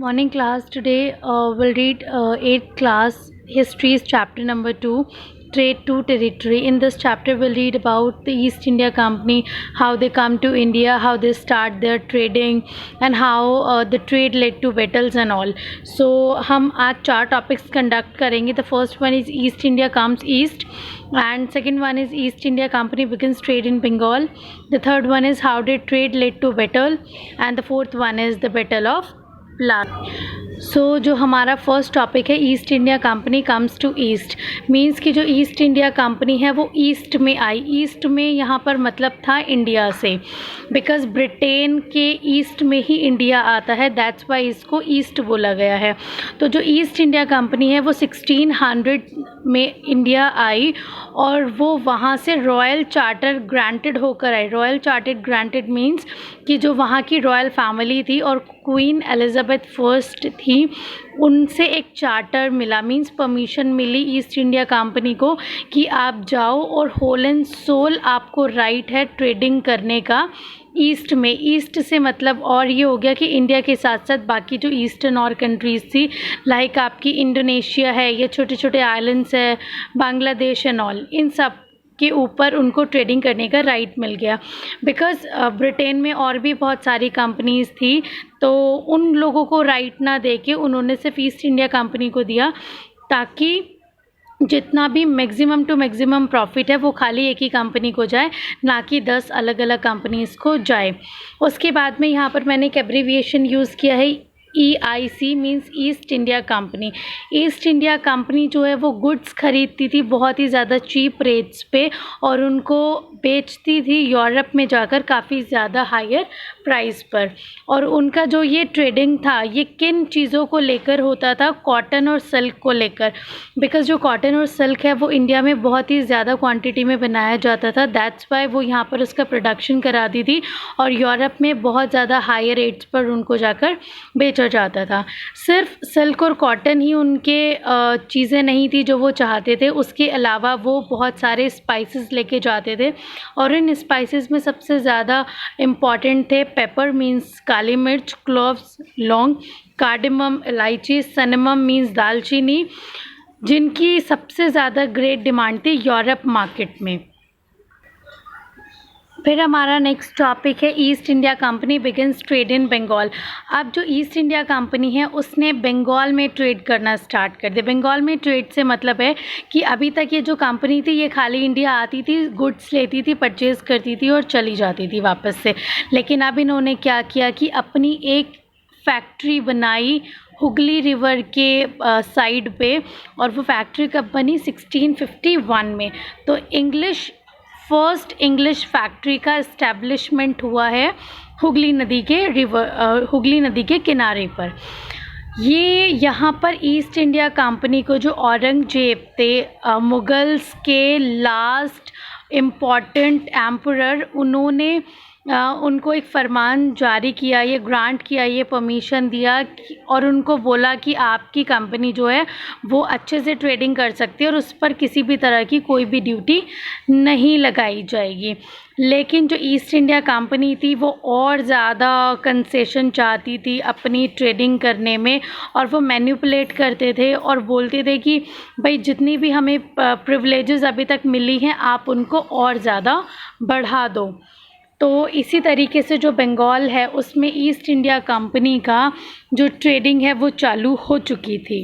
Morning class. Today we'll read 8th class History's chapter number 2, Trade to Territory. In this chapter we'll read about the East India Company, how they come to India, how they start their trading, and how the trade led to battles and all. So हम आज 4 topics conduct करेंगे. The first one is East India comes east, and second one is East India Company begins trade in Bengal. The third one is how did trade led to battle, and the fourth one is the Battle of जो हमारा first topic है East India Company comes to east, means कि जो east India company है वो east में आई. East में यहाँ पर मतलब था इंडिया से, बिकॉज ब्रिटेन के ईस्ट में ही इंडिया आता है, दैट्स वाई इसको ईस्ट बोला गया है. तो जो ईस्ट इंडिया कंपनी है वो 1600 में इंडिया आई और वो वहाँ से रॉयल चार्टर ग्रांटेड होकर आई. रॉयल चार्टर ग्रांटेड मींस कि जो वहाँ की रॉयल फैमिली थी और क्वीन एलिजाबेथ फर्स्ट थी, उनसे एक चार्टर मिला, मींस परमिशन मिली ईस्ट इंडिया कंपनी को कि आप जाओ और होल एंड सोल आपको राइट है ट्रेडिंग करने का ईस्ट में. ईस्ट से मतलब और ये हो गया कि इंडिया के साथ साथ बाकी जो ईस्टर्न और कंट्रीज़ थी, लाइक आपकी इंडोनेशिया है, ये छोटे छोटे आइलैंड्स है, बांग्लादेश एंड ऑल, इन सब के ऊपर उनको ट्रेडिंग करने का राइट मिल गया. बिकॉज़ ब्रिटेन में और भी बहुत सारी कंपनीज़ थी, तो उन लोगों को राइट ना दे के उन्होंने सिर्फ ईस्ट इंडिया कंपनी को दिया, ताकि जितना भी मैक्सिमम टू मैक्सिमम प्रॉफिट है वो खाली एक ही कंपनी को जाए, ना कि 10 अलग अलग कंपनीज़ को जाए. उसके बाद में यहाँ पर मैंने एक एब्रीविएशन यूज़ किया है, EIC means east India company. East India company जो है वो गुड्स खरीदती थी बहुत ही ज़्यादा चीप रेट्स पे और उनको बेचती थी यूरोप में जाकर काफ़ी ज़्यादा हायर प्राइस पर. और उनका जो ये ट्रेडिंग था ये किन चीज़ों को लेकर होता था, कॉटन और सिल्क को लेकर, बिकॉज़ जो कॉटन और सिल्क है वो इंडिया में बहुत ही ज़्यादा क्वांटिटी में बनाया जाता था, दैट्स वाई वो यहाँ पर उसका प्रोडक्शन कराती थी और यूरोप में बहुत ज़्यादा हायर रेट्स पर उनको जाकर बेचा जाता था. सिर्फ सिल्क और कॉटन ही उनके चीज़ें नहीं थी जो वो चाहते थे, उसके अलावा वो बहुत सारे स्पाइसेस लेके जाते थे और इन स्पाइसेस में सबसे ज़्यादा इम्पॉर्टेंट थे पेपर मींस काली मिर्च, क्लोव्स लौंग, कार्डेमम इलायची, सिनेमम मींस दालचीनी, जिनकी सबसे ज़्यादा ग्रेट डिमांड थी यूरोप मार्केट में. फिर हमारा नेक्स्ट टॉपिक है East India Company begins trade in Bengal. अब जो ईस्ट इंडिया कंपनी है उसने बंगाल में ट्रेड करना स्टार्ट कर दिया. बंगाल में ट्रेड से मतलब है कि अभी तक ये जो कंपनी थी ये खाली इंडिया आती थी, गुड्स लेती थी, परचेज़ करती थी और चली जाती थी वापस से. लेकिन अब इन्होंने क्या किया कि अपनी एक फैक्ट्री बनाई हुगली रिवर के साइड पे, और वो फैक्ट्री कब बनी 1651 में. तो फर्स्ट इंग्लिश फैक्ट्री का इस्टेब्लिशमेंट हुआ है हुगली नदी के किनारे पर. ये यहाँ पर ईस्ट इंडिया कंपनी को जो औरंगजेब थे, मुगल्स के लास्ट इम्पॉर्टेंट एम्परर, उन्होंने उनको एक फरमान जारी किया, ये ग्रांट किया, ये परमिशन दिया और उनको बोला कि आपकी कंपनी जो है वो अच्छे से ट्रेडिंग कर सकती है और उस पर किसी भी तरह की कोई भी ड्यूटी नहीं लगाई जाएगी. लेकिन जो ईस्ट इंडिया कंपनी थी वो और ज़्यादा कंसेशन चाहती थी अपनी ट्रेडिंग करने में, और वो मैनिपुलेट करते थे और बोलते थे कि भाई जितनी भी हमें प्रिविलेजेस अभी तक मिली हैं आप उनको और ज़्यादा बढ़ा दो. तो इसी तरीके से जो बंगाल है उसमें ईस्ट इंडिया कंपनी का जो ट्रेडिंग है वो चालू हो चुकी थी.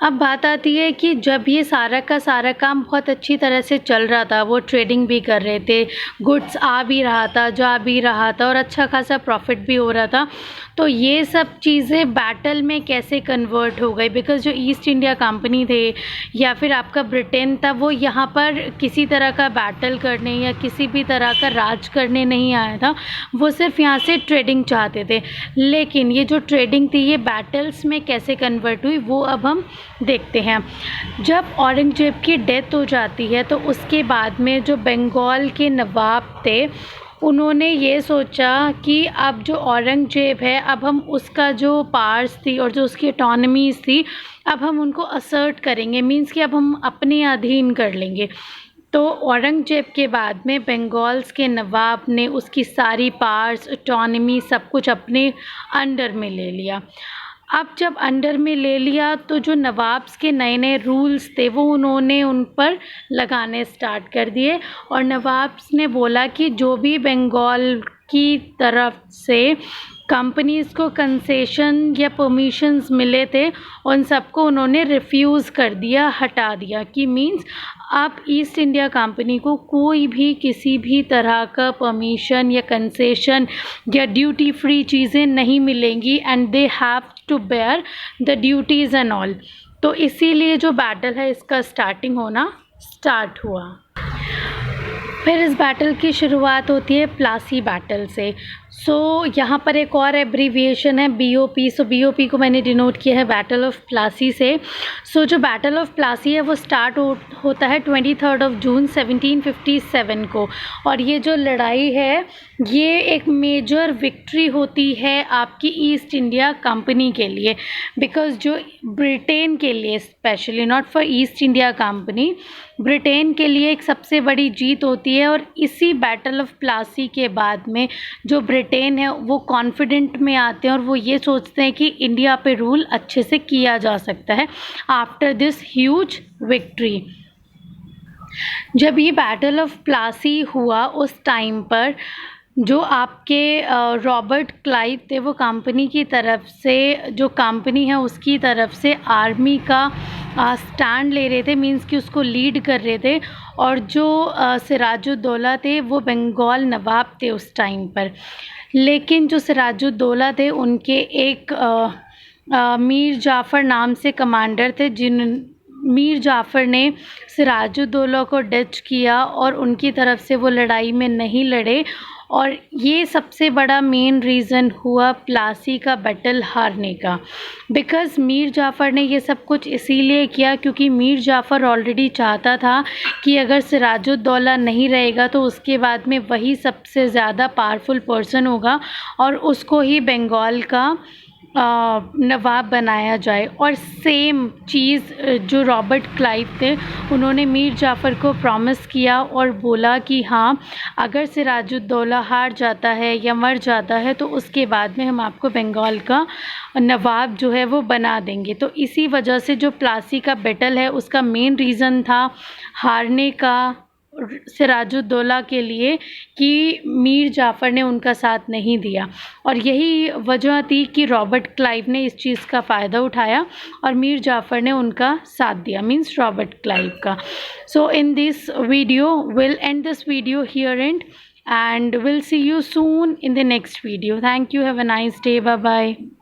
अब बात आती है कि जब ये सारा का सारा काम बहुत अच्छी तरह से चल रहा था, वो ट्रेडिंग भी कर रहे थे, गुड्स आ भी रहा था, जा भी रहा था और अच्छा खासा प्रॉफिट भी हो रहा था, तो ये सब चीज़ें बैटल में कैसे कन्वर्ट हो गई. बिकॉज़ जो ईस्ट इंडिया कंपनी थे या फिर आपका ब्रिटेन था, वो यहाँ पर किसी तरह का बैटल करने या किसी भी तरह का राज करने नहीं आया था, वो सिर्फ यहाँ से ट्रेडिंग चाहते थे. लेकिन ये जो ट्रेडिंग थी ये बैटल्स में कैसे कन्वर्ट हुई वो अब हम देखते हैं. जब औरंगजेब की डेथ हो जाती है तो उसके बाद में जो बंगाल के नवाब थे उन्होंने ये सोचा कि अब जो औरंगजेब है, अब हम उसका जो पावर्स थी और जो उसकी ऑटोनमीज़ थी अब हम उनको असर्ट करेंगे, मींस कि अब हम अपने अधीन कर लेंगे. तो औरंगजेब के बाद में बंगाल्स के नवाब ने उसकी सारी पावर्स, ऑटोनॉमी, सब कुछ अपने अंडर में ले लिया। अब जब अंडर में ले लिया तो जो नवाब्स के नए नए रूल्स थे वो उन्होंने उन पर लगाने स्टार्ट कर दिए, और नवाब्स ने बोला कि जो भी बंगाल की तरफ से कंपनीज़ को कंसेशन या परमिशंस मिले थे उन सबको उन्होंने रिफ्यूज़ कर दिया, हटा दिया, कि मींस अब ईस्ट इंडिया कंपनी को कोई भी किसी भी तरह का परमिशन या कंसेशन या ड्यूटी फ्री चीज़ें नहीं मिलेंगी, and they have to bear the duties and all. तो इसीलिए जो बैटल है इसका स्टार्टिंग होना स्टार्ट हुआ। फिर इस बैटल की शुरुआत होती है प्लासी बैटल से। यहाँ पर एक और एब्रीविएशन है BOP। BOP को मैंने डिनोट किया है बैटल ऑफ प्लासी से। जो बैटल ऑफ प्लासी है वो स्टार्ट होता है 23 जून 1757 को, और ये जो लड़ाई है ये एक मेजर विक्ट्री होती है आपकी ईस्ट इंडिया कंपनी के लिए, बिकॉज़ जो ब्रिटेन के लिए, specially not for east India company, Britain के लिए एक सबसे बड़ी जीत होती है। और इसी बैटल ऑफ प्लासी के बाद में जो ब्रिटेन है वो कॉन्फिडेंट में आते हैं और वो ये सोचते हैं कि इंडिया पे रूल अच्छे से किया जा सकता है आफ्टर दिस ह्यूज विक्ट्री। जब ये बैटल ऑफ प्लासी हुआ उस टाइम पर जो आपके रॉबर्ट क्लाइव थे वो कंपनी की तरफ से, जो कंपनी है उसकी तरफ से आर्मी का स्टैंड ले रहे थे, मींस कि उसको लीड कर रहे थे। और जो सिराजुद्दौला थे वो बंगाल नवाब थे उस टाइम पर, लेकिन जो सिराजुद्दौला थे उनके एक मीर जाफ़र नाम से कमांडर थे, मीर जाफ़र ने सिराजुद्दौला को डच किया और उनकी तरफ से वो लड़ाई में नहीं लड़े, और ये सबसे बड़ा मेन रीज़न हुआ प्लासी का बैटल हारने का। बिकॉज़ मीर जाफ़र ने ये सब कुछ इसीलिए किया क्योंकि मीर जाफ़र ऑलरेडी चाहता था कि अगर सिराजुद्दौला नहीं रहेगा तो उसके बाद में वही सबसे ज़्यादा पावरफुल पर्सन होगा और उसको ही बंगाल का नवाब बनाया जाए। और सेम चीज़ जो रॉबर्ट क्लाइव थे उन्होंने मीर जाफ़र को प्रॉमिस किया और बोला कि हाँ, अगर सिराजुद्दौला हार जाता है या मर जाता है तो उसके बाद में हम आपको बंगाल का नवाब जो है वो बना देंगे। तो इसी वजह से जो प्लासी का बैटल है उसका मेन रीज़न था हारने का सिराजुद्दौला के लिए कि मीर जाफ़र ने उनका साथ नहीं दिया, और यही वजह थी कि रॉबर्ट क्लाइव ने इस चीज़ का फ़ायदा उठाया और मीर जाफ़र ने उनका साथ दिया, मीन्स रॉबर्ट क्लाइव का। So in this video will end this video here and will see you soon in the next video. Thank you, have a nice day, bye bye.